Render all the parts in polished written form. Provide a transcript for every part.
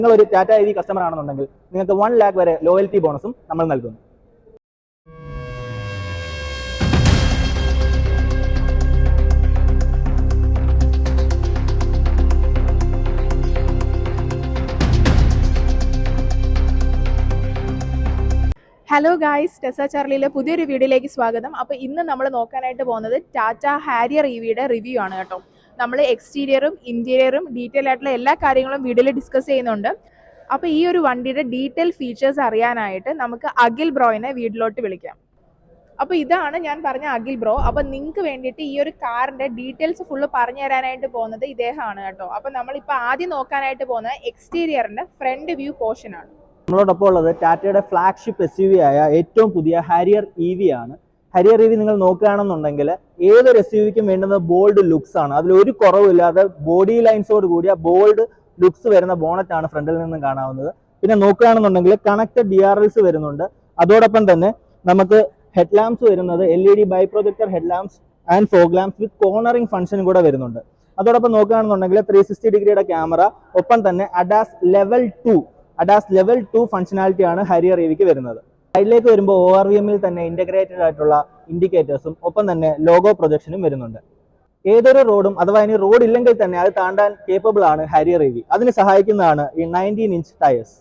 നിങ്ങൾ ഒരു Tata I V customer ആണെന്നുണ്ടെങ്കിൽ നിങ്ങൾക്ക് 1 lakh വരെ ലോയൽറ്റി ബോണസും നമ്മൾ നൽകുന്നു. ഹലോ ഗായ്സ്, ടെസ ചാർലിയിലെ പുതിയൊരു വീഡിയോയിലേക്ക് സ്വാഗതം. അപ്പോൾ ഇന്ന് നമ്മൾ നോക്കാനായിട്ട് പോകുന്നത് ടാറ്റ ഹാരിയർ ഇവിയുടെ റിവ്യൂ ആണ് കേട്ടോ. നമ്മൾ എക്സ്റ്റീരിയറും ഇന്റീരിയറും ഡീറ്റെയിൽ ആയിട്ടുള്ള എല്ലാ കാര്യങ്ങളും വീഡിയോയിൽ ഡിസ്കസ് ചെയ്യുന്നുണ്ട്. അപ്പോൾ ഈ ഒരു വണ്ടിയുടെ ഡീറ്റെയിൽ ഫീച്ചേഴ്സ് അറിയാനായിട്ട് നമുക്ക് അഖിൽ ബ്രോയിനെ വീട്ടിലോട്ട് വിളിക്കാം. അപ്പോൾ ഇതാണ് ഞാൻ പറഞ്ഞ അഖിൽ ബ്രോ. അപ്പോൾ നിങ്ങൾക്ക് വേണ്ടിയിട്ട് ഈ ഒരു കാറിൻ്റെ ഡീറ്റെയിൽസ് ഫുള്ള് പറഞ്ഞു തരാനായിട്ട് പോകുന്നത് ഇദ്ദേഹമാണ് കേട്ടോ. അപ്പോൾ നമ്മളിപ്പോൾ ആദ്യം നോക്കാനായിട്ട് പോകുന്നത് എക്സ്റ്റീരിയറിൻ്റെ ഫ്രണ്ട് വ്യൂ പോർഷൻ ആണ്. നമ്മളോടൊപ്പം ഉള്ളത് ടാറ്റയുടെ ഫ്ലാഗ്ഷിപ്പ് SUV ആയ ഏറ്റവും പുതിയ ഹാരിയർ EV ആണ്. ഹാരിയർ EV നിങ്ങൾ നോക്കുകയാണെന്നുണ്ടെങ്കിൽ ഏതൊരു SUVക്കും വേണ്ടുന്ന ബോൾഡ് ലുക്സ് ആണ്. അതിലൊരു കുറവില്ലാതെ ബോഡി ലൈൻസോട് കൂടിയ ബോൾഡ് ലുക്സ് വരുന്ന ബോണറ്റ് ആണ് ഫ്രണ്ടിൽ നിന്നും കാണാവുന്നത്. പിന്നെ നോക്കുകയാണെന്നുണ്ടെങ്കിൽ കണക്റ്റഡ് DRLs വരുന്നുണ്ട്. അതോടൊപ്പം തന്നെ നമുക്ക് ഹെഡ് ലാംപ്സ് വരുന്നത് LED bi projector head lamps and fog lamps with cornering function കൂടെ വരുന്നുണ്ട്. അതോടൊപ്പം നോക്കുകയാണെന്നുണ്ടെങ്കിൽ 360 ഡിഗ്രിയുടെ ക്യാമറ, ഒപ്പം തന്നെ അഡാസ് ലെവൽ 2 ഫംഗ്ഷനാലിറ്റി ആണ് ഹാരിയർ EVക്ക് വരുന്നത്. സൈഡിലേക്ക് വരുമ്പോൾ ORVMൽ തന്നെ ഇന്റഗ്രേറ്റഡ് ആയിട്ടുള്ള ഇൻഡിക്കേറ്റേഴ്സും ഒപ്പം തന്നെ ലോഗോ പ്രൊജക്ഷനും വരുന്നുണ്ട്. ഏതൊരു റോഡും അഥവാ ഇനി റോഡ് ഇല്ലെങ്കിൽ തന്നെ അത് താണ്ടാൻ കേപ്പബിൾ ആണ് ഹാരിയർ EV. അതിന് സഹായിക്കുന്നതാണ് ഈ 19-inch ടയേഴ്സ്.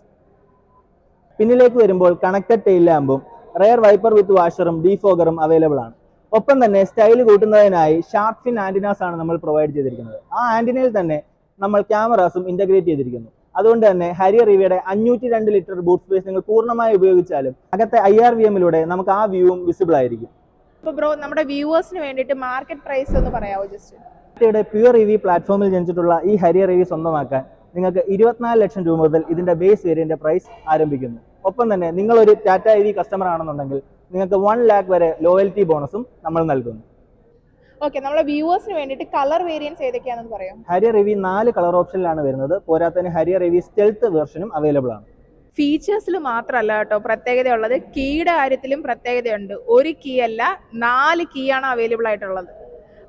പിന്നിലേക്ക് വരുമ്പോൾ കണക്റ്റഡ് ടെയിൽ ലാമ്പും റെയർ വൈപ്പർ വിത്ത് വാഷറും ഡീഫോഗറും അവൈലബിൾ ആണ്. ഒപ്പം തന്നെ സ്റ്റൈൽ കൂട്ടുന്നതിനായി ഷാർപ്പ് ഫിൻ ആന്റിനാസ് ആണ് നമ്മൾ പ്രൊവൈഡ് ചെയ്തിരിക്കുന്നത്. ആ ആന്റിനയിൽ തന്നെ നമ്മൾ ക്യാമറാസും ഇന്റഗ്രേറ്റ് ചെയ്തിരിക്കുന്നു. അതുകൊണ്ട് തന്നെ ഹാരിയർ EVയുടെ 502 ലിറ്റർ ബൂട്ട് സ്പേസ് നിങ്ങൾ പൂർണ്ണമായി ഉപയോഗിച്ചാലും അകത്തെ IRVMലൂടെ നമുക്ക് ആ വ്യൂവും വിസിബിൾ ആയിരിക്കും. അപ്പോൾ ബ്രോ, നമ്മുടെ വ്യൂവേഴ്സിന് വേണ്ടിയിട്ട് മാർക്കറ്റ് പ്രൈസ് ഒന്ന് പറയാമോ ജസ്റ്റ്? ടാറ്റയുടെ പ്യുവർ EV പ്ലാറ്റ്ഫോമിൽ ജനിച്ചിട്ടുള്ള ഈ ഹാരിയർ EV സ്വന്തമാക്കാൻ നിങ്ങൾക്ക് 24 ലക്ഷം രൂപ മുതൽ ഇതിന്റെ ബേസ് വേരിയന്റ് പ്രൈസ് ആരംഭിക്കുന്നു. ഒപ്പം തന്നെ നിങ്ങൾ ഒരു ടാറ്റ EV കസ്റ്റമർ ആണെന്നുണ്ടെങ്കിൽ നിങ്ങൾക്ക് 1 lakh വരെ ലോയൽറ്റി ബോണസും നമ്മൾ നൽകുന്നു. ഓക്കെ, നമ്മളെ വ്യൂവേഴ്സിന് വേണ്ടിയിട്ട് കളർ വേരിയൻസ് ഏതൊക്കെയാണെന്ന് പറയാം? ഹാരിയർ EV 4 കളർ ഓപ്ഷനിലാണ് വരുന്നത്. പോരാത്തതിന് ഹാരിയർ EV സ്റ്റെൽത്ത് വെർഷനും അവൈലബിൾ ആണ്. ഫീച്ചേഴ്സിൽ മാത്രമല്ല കേട്ടോ പ്രത്യേകതയുള്ളത്, കീയുടെ കാര്യത്തിലും പ്രത്യേകതയുണ്ട്. ഒരു കീ അല്ല, 4 കീ ആണ് അവൈലബിൾ ആയിട്ടുള്ളത്.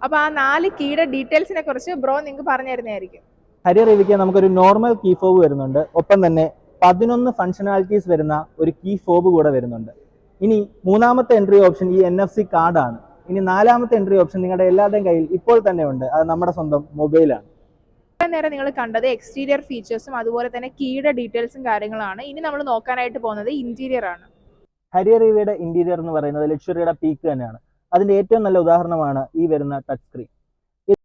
അപ്പോൾ ആ 4 കീയുടെ ഡീറ്റെയിൽസിനെ കുറിച്ച് ബ്രോ നിങ്ങൾക്ക് പറഞ്ഞു തരുന്നതായിരിക്കും. ഹാരിയർ EVക്ക് നമുക്കൊരു നോർമൽ കീ ഫോബ് വരുന്നുണ്ട്. ഒപ്പം തന്നെ 11 ഫംഗ്ഷനാലിറ്റീസ് വരുന്ന ഒരു കീ ഫോബ് കൂടെ വരുന്നുണ്ട്. ഇനി മൂന്നാമത്തെ എൻട്രി ഓപ്ഷൻ ഈ NFC കാർഡാണ്. ഇനി നാലാമത്തെ എൻട്രി ഓപ്ഷൻ നിങ്ങളുടെ എല്ലാവരുടെയും കയ്യിൽ ഇപ്പോൾ തന്നെ ഉണ്ട്. അത് നമ്മുടെ സ്വന്തം മൊബൈലാണ്. നേരം നിങ്ങൾ കണ്ടത് എക്സ്റ്റീരിയർ ഫീച്ചേഴ്സും അതുപോലെ തന്നെ കീയുടെ ഡീറ്റെയിൽസും കാര്യങ്ങളാണ്. ഇനി നമ്മൾ നോക്കാനായിട്ട് പോകുന്നത് ഇന്റീരിയർ ആണ്. ഹാരിയർ EVയുടെ ഇന്റീരിയർ എന്ന് പറയുന്നത് ലക്ഷറിയുടെ പീക്ക് തന്നെയാണ്. അതിന്റെ ഏറ്റവും നല്ല ഉദാഹരണമാണ് ഈ വരുന്ന ടച്ച് സ്ക്രീൻ.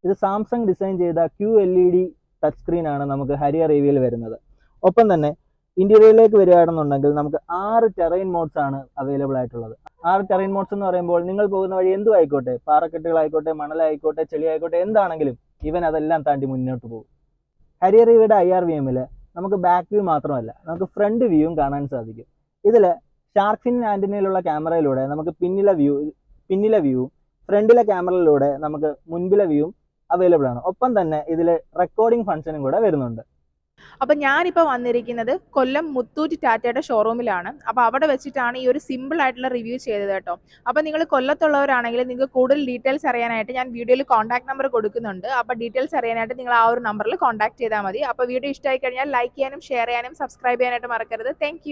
ഇത് സാംസങ് ഡിസൈൻ ചെയ്ത QLED ടച്ച് സ്ക്രീൻ ആണ് നമുക്ക് ഹാരിയർ EVയിൽ വരുന്നത്. ഒപ്പം തന്നെ ഇന്റീരിയറിലേക്ക് വരികയാണെന്നുണ്ടെങ്കിൽ നമുക്ക് 6 ടെറൈൻ മോഡ്സ് ആണ് അവൈലബിൾ ആയിട്ടുള്ളത്. 6 ടെറൈൻ മോഡ്സ് എന്ന് പറയുമ്പോൾ നിങ്ങൾ പോകുന്ന വഴി എന്തും ആയിക്കോട്ടെ, പാറക്കെട്ടുകളായിക്കോട്ടെ, മണലായിക്കോട്ടെ, ചെളിയായിക്കോട്ടെ, എന്താണെങ്കിലും ഇവൻ അതെല്ലാം താണ്ടി മുന്നോട്ട് പോകും. ഹാരിയർ EVയുടെ IRVMൽ നമുക്ക് ബാക്ക് വ്യൂ മാത്രമല്ല, നമുക്ക് ഫ്രണ്ട് വ്യൂവും കാണാൻ സാധിക്കും. ഇതിൽ ഷാർക്ക് ഫിൻ ആന്റിനയിലുള്ള ക്യാമറയിലൂടെ നമുക്ക് പിന്നിലെ വ്യൂവും ഫ്രണ്ടിലെ ക്യാമറയിലൂടെ നമുക്ക് മുൻപിലെ വ്യൂവും അവൈലബിൾ ആണ്. ഒപ്പം തന്നെ ഇതിൽ റെക്കോർഡിംഗ് ഫംഗ്ഷനും കൂടെ വരുന്നുണ്ട്. അപ്പം ഞാനിപ്പോൾ വന്നിരിക്കുന്നത് കൊല്ലം മുത്തൂറ്റ് ടാറ്റയുടെ ഷോറൂമിലാണ്. അപ്പോൾ അവിടെ വെച്ചിട്ടാണ് ഈ ഒരു സിമ്പിൾ ആയിട്ടുള്ള റിവ്യൂ ചെയ്തത് കേട്ടോ. അപ്പോൾ നിങ്ങൾ കൊല്ലത്തുള്ളവരാണെങ്കിൽ നിങ്ങൾക്ക് കൂടുതൽ ഡീറ്റെയിൽസ് അറിയാനായിട്ട് ഞാൻ വീഡിയോയിൽ കോൺടാക്ട് നമ്പർ കൊടുക്കുന്നുണ്ട്. അപ്പോൾ ഡീറ്റെയിൽസ് അറിയാനായിട്ട് നിങ്ങൾ ആ ഒരു നമ്പറിൽ കോൺടാക്ട് ചെയ്താൽ മതി. അപ്പോൾ വീഡിയോ ഇഷ്ടമായി കഴിഞ്ഞാൽ ലൈക്ക് ചെയ്യാനും ഷെയർ ചെയ്യാനും സബ്സ്ക്രൈബ് ചെയ്യാനായിട്ട് മറക്കരുത്. താങ്ക്